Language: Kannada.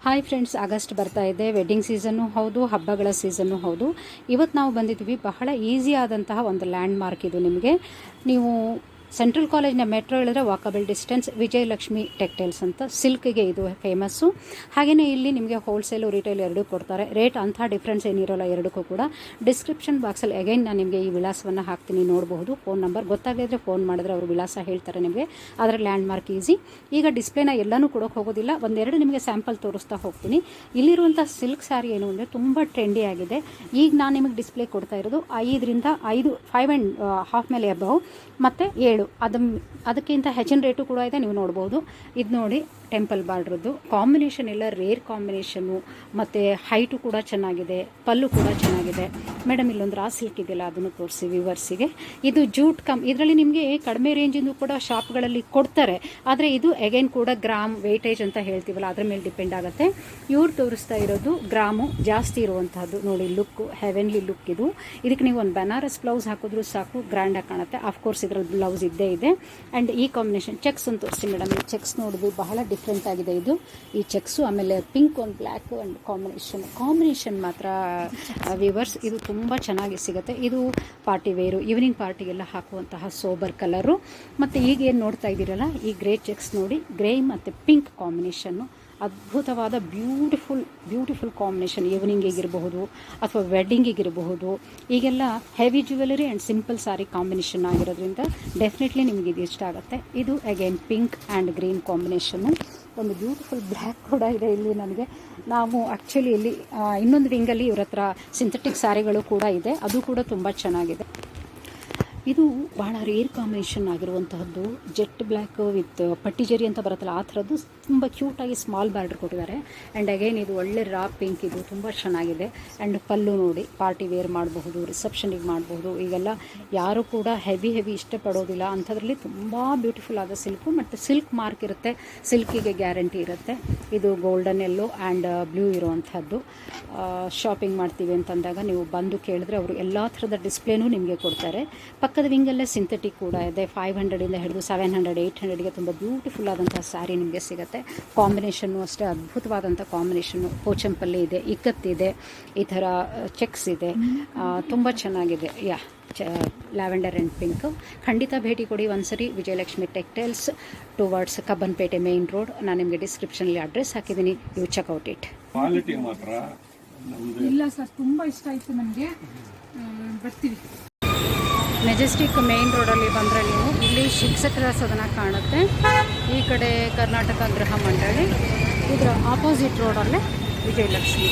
ಹಾಯ್ ಫ್ರೆಂಡ್ಸ್, ಆಗಸ್ಟ್ ಬರ್ತಾ ಇದೆ. ವೆಡ್ಡಿಂಗ್ ಸೀಸನ್ನು ಹೌದು, ಹಬ್ಬಗಳ ಸೀಸನ್ನು ಹೌದು. ಇವತ್ತು ನಾವು ಬಂದಿದ್ವಿ ಬಹಳ ಈಸಿ ಆದಂತಹ ಒಂದು ಲ್ಯಾಂಡ್ ಮಾರ್ಕ್. ಇದು ನಿಮಗೆ ನೀವು ಸೆಂಟ್ರಲ್ ಕಾಲೇಜ್ನ ಮೆಟ್ರೋ ಹೇಳಿದ್ರೆ ವಾಕಬಲ್ ಡಿಸ್ಟೆನ್ಸ್ ವಿಜಯಲಕ್ಷ್ಮಿ ಟೆಕ್ಟೈಲ್ಸ್ ಅಂತ, ಸಿಲ್ಕ್ಗೆ ಇದು ಫೇಮಸ್ಸು. ಹಾಗೆಯೇ ಇಲ್ಲಿ ನಿಮಗೆ ಹೋಲ್ಸೇಲು ರಿಟೇಲ್ ಎರಡೂ ಕೊಡ್ತಾರೆ. ರೇಟ್ ಅಂಥ ಡಿಫ್ರೆನ್ಸ್ ಏನಿರೋಲ್ಲ ಎರಡಕ್ಕೂ ಕೂಡ. ಡಿಸ್ಕ್ರಿಪ್ಷನ್ ಬಾಕ್ಸಲ್ಲಿ ಅಗೈನ್ ನಾನು ನಿಮಗೆ ಈ ವಿಳಾಸವನ್ನು ಹಾಕ್ತೀನಿ, ನೋಡಬಹುದು. ಫೋನ್ ನಂಬರ್ ಗೊತ್ತಾಗದಿದ್ದರೆ ಫೋನ್ ಮಾಡಿದ್ರೆ ಅವರು ವಿಳಾಸ ಹೇಳ್ತಾರೆ ನಿಮಗೆ. ಅದರ ಲ್ಯಾಂಡ್ ಮಾರ್ಕ್ ಈಸಿ. ಈಗ ಡಿಸ್ಪ್ಲೇನ ಎಲ್ಲನೂ ಕೊಡೋಕೆ ಹೋಗೋದಿಲ್ಲ, ಒಂದೆರಡು ನಿಮಗೆ ಸ್ಯಾಂಪಲ್ ತೋರಿಸ್ತಾ ಹೋಗ್ತೀನಿ. ಇಲ್ಲಿರುವಂಥ ಸಿಲ್ಕ್ ಸ್ಯಾರಿ ಏನು ಅಂದರೆ ತುಂಬ ಟ್ರೆಂಡಿ ಆಗಿದೆ. ಈಗ ನಾನು ನಿಮಗೆ ಡಿಸ್ಪ್ಲೇ ಕೊಡ್ತಾ ಇರೋದು 5.5 ಮೇಲೆ ಅಬೌವ್ ಮತ್ತು 7 ಅದಕ್ಕಿಂತ ಹೆಚ್ಚಿನ ರೇಟು ಕೂಡ ಇದೆ, ನೀವು ನೋಡ್ಬೋದು. ಇದು ನೋಡಿ, ಟೆಂಪಲ್ ಬಾರ್ಡ್ರದ್ದು ಕಾಂಬಿನೇಷನ್ ಎಲ್ಲ ರೇರ್ ಕಾಂಬಿನೇಷನ್ನು, ಮತ್ತು ಹೈಟು ಕೂಡ ಚೆನ್ನಾಗಿದೆ, ಪಲ್ಲು ಕೂಡ ಚೆನ್ನಾಗಿದೆ. ಮೇಡಮ್ ಇಲ್ಲೊಂದು ಸಿಲ್ಕ್ ಇದೆಯಲ್ಲ, ಅದನ್ನು ತೋರಿಸಿ ವ್ಯೂವರ್ಸಿಗೆ. ಇದು ಜೂಟ್ ಇದರಲ್ಲಿ ನಿಮಗೆ ಕಡಿಮೆ ರೇಂಜಿಂದು ಕೂಡ ಶಾಪ್ಗಳಲ್ಲಿ ಕೊಡ್ತಾರೆ, ಆದರೆ ಇದು ಅಗೈನ್ ಕೂಡ ಗ್ರಾಮ್ ವೇಟೇಜ್ ಅಂತ ಹೇಳ್ತೀವಲ್ಲ, ಅದ್ರ ಮೇಲೆ ಡಿಪೆಂಡ್ ಆಗುತ್ತೆ. ಇವ್ರು ತೋರಿಸ್ತಾ ಇರೋದು ಗ್ರಾಮು ಜಾಸ್ತಿ ಇರುವಂತಹದ್ದು. ನೋಡಿ, ಲುಕ್ಕು ಹೆವೆನ್ಲಿ ಲುಕ್ ಇದು. ಇದಕ್ಕೆ ನೀವು ಒಂದು ಬನಾರಸ್ ಬ್ಲೌಸ್ ಹಾಕಿದ್ರೂ ಸಾಕು, ಗ್ರ್ಯಾಂಡಾಗಿ ಕಾಣುತ್ತೆ. ಆಫ್ಕೋರ್ಸ್ ಇದರಲ್ಲಿ ಬ್ಲೌಸ್ ಇದ್ದೇ ಇದೆ. ಆ್ಯಂಡ್ ಈ ಕಾಂಬಿನೇಷನ್ ಚೆಕ್ಸ್ ಅಂತ ತೋರಿಸಿ ಮೇಡಮ್. ಈ ಚೆಕ್ಸ್ ನೋಡಿದ್ವಿ, ಬಹಳ ಡಿಫ್ರೆಂಟ್ ಆಗಿದೆ ಇದು. ಈ ಚೆಕ್ಸು ಆಮೇಲೆ ಪಿಂಕ್ ಒಂದು ಬ್ಲ್ಯಾಕ್ ಆ್ಯಂಡ್ ಕಾಂಬಿನೇಷನ್ ಮಾತ್ರ ವ್ಯೂವರ್ಸ್ ಇದು ತುಂಬ ಚೆನ್ನಾಗಿ ಸಿಗುತ್ತೆ. ಇದು ಪಾರ್ಟಿ ವೇರು, ಈವ್ನಿಂಗ್ ಪಾರ್ಟಿಗೆಲ್ಲ ಹಾಕುವಂತಹ ಸೋಬರ್ ಕಲರು. ಮತ್ತು ಈಗ ಏನು ನೋಡ್ತಾ ಇದ್ದೀರಲ್ಲ, ಈ ಗ್ರೇ ಚೆಕ್ಸ್ ನೋಡಿ, ಗ್ರೇ ಮತ್ತು ಪಿಂಕ್ ಕಾಂಬಿನೇಷನ್ನು ಅದ್ಭುತವಾದ ಬ್ಯೂಟಿಫುಲ್ ಕಾಂಬಿನೇಷನ್. ಈವ್ನಿಂಗಿಗಿರಬಹುದು ಅಥವಾ ವೆಡ್ಡಿಂಗಿಗಿರಬಹುದು. ಈಗೆಲ್ಲ heavy jewellery and simple sari combination ಆಗಿರೋದ್ರಿಂದ ಡೆಫಿನೆಟ್ಲಿ ನಿಮಗೆ ಇದು ಇಷ್ಟ ಆಗುತ್ತೆ. ಇದು again pink and green combination. ಒಂದು ಬ್ಯೂಟಿಫುಲ್ ಬ್ಲ್ಯಾಕ್ ಕೂಡ ಇದೆ ಇಲ್ಲಿ ನನಗೆ. ನಾವು ಆ್ಯಕ್ಚುಲಿ ಇಲ್ಲಿ ಇನ್ನೊಂದು ವಿಂಗಲ್ಲಿ ಇವ್ರ ಹತ್ರ ಸಿಂಥೆಟಿಕ್ ಸ್ಯಾರಿಗಳು ಕೂಡ ಇದೆ, ಅದು ಕೂಡ ತುಂಬ ಚೆನ್ನಾಗಿದೆ. ಇದು ಭಾಳ ರೇರ್ ಕಾಂಬಿನೇಷನ್ ಆಗಿರುವಂತಹದ್ದು. ಜೆಟ್ ಬ್ಲ್ಯಾಕ್ ವಿತ್ ಪಟ್ಟಿಜರಿ ಅಂತ ಬರುತ್ತಲ್ಲ, ಆ ಥರದ್ದು ತುಂಬ ಕ್ಯೂಟಾಗಿ ಸ್ಮಾಲ್ ಬಾರ್ಡರ್ ಕೊಟ್ಟಿದ್ದಾರೆ. ಆ್ಯಂಡ್ ಅಗೇನ್ ಇದು ಒಳ್ಳೆ ರಾ ಪಿಂಕ್, ಇದು ತುಂಬ ಚೆನ್ನಾಗಿದೆ. ಆ್ಯಂಡ್ ಪಲ್ಲು ನೋಡಿ, ಪಾರ್ಟಿ ವೇರ್ ಮಾಡಬಹುದು, ರಿಸೆಪ್ಷನಿಗೆ ಮಾಡಬಹುದು. ಈಗೆಲ್ಲ ಯಾರು ಕೂಡ ಹೆವಿ ಇಷ್ಟಪಡೋದಿಲ್ಲ, ಅಂಥದ್ರಲ್ಲಿ ತುಂಬ ಬ್ಯೂಟಿಫುಲ್ ಆದ ಸಿಲ್ಕು. ಮತ್ತು ಸಿಲ್ಕ್ ಮಾರ್ಕ್ ಇರುತ್ತೆ, ಸಿಲ್ಕಿಗೆ ಗ್ಯಾರಂಟಿ ಇರುತ್ತೆ. ಇದು ಗೋಲ್ಡನ್ ಎಲ್ಲೋ ಆ್ಯಂಡ್ ಬ್ಲೂ ಇರುವಂಥದ್ದು. ಶಾಪಿಂಗ್ ಮಾಡ್ತೀವಿ ಅಂತಂದಾಗ ನೀವು ಬಂದು ಕೇಳಿದ್ರೆ ಅವರು ಎಲ್ಲ ಥರದ ಡಿಸ್ಪ್ಲೇನೂ ನಿಮಗೆ ಕೊಡ್ತಾರೆ. ಪಕ್ಕದ ವಿಂಗಲ್ಲೇ ಸಿಂಥೆಟಿಕ್ ಕೂಡ ಇದೆ. 500 ಹಿಡಿದು 700, 800ಗೆ ತುಂಬ ಬ್ಯೂಟಿಫುಲ್ ಆದಂಥ ಸ್ಯಾರಿ ನಿಮಗೆ ಸಿಗುತ್ತೆ. ಕಾಂಬಿನೇಷನ್ನು ಅಷ್ಟೇ ಅದ್ಭುತವಾದಂಥ ಕಾಂಬಿನೇಷನ್ನು. ಪೋಚಂಪಲ್ಲಿ ಇದೆ, ಇಕ್ಕತ್ತಿದೆ, ಈ ಥರ ಚೆಕ್ಸ್ ಇದೆ, ತುಂಬ ಚೆನ್ನಾಗಿದೆ. Lavender and pink. ಖಂಡಿತ ಭೇಟಿ ಕೊಡಿ ಒಂದ್ಸರಿ. Vijayalakshmi textiles towards Cubbonpet main road. ನಾನು ನಿಮಗೆ ಡಿಸ್ಕ್ರಿಪ್ಷನಲ್ಲಿ ಅಡ್ರೆಸ್ ಹಾಕಿದ್ದೀನಿ, ಯು ಚೆಕ್ಔಟ್ ಇಟ್. ಕ್ವಾಲಿಟಿ ಮಾತ್ರ ಇಲ್ಲ ಸರ್, ತುಂಬ ಇಷ್ಟ ಆಯಿತು ನನಗೆ. ಬರ್ತೀವಿ. ಮೆಜೆಸ್ಟಿಕ್ ಮೇನ್ ರೋಡಲ್ಲಿ ಬಂದರೆ ನೀವು ಇಲ್ಲಿ ಶಿಕ್ಷಕರ ಸದನ ಕಾಣುತ್ತೆ. ಈ ಕಡೆ ಕರ್ನಾಟಕ ಗೃಹ ಮಂಡಳಿ, ಇದರ ಆಪೋಸಿಟ್ ರೋಡಲ್ಲೇ ವಿಜಯಲಕ್ಷ್ಮಿ.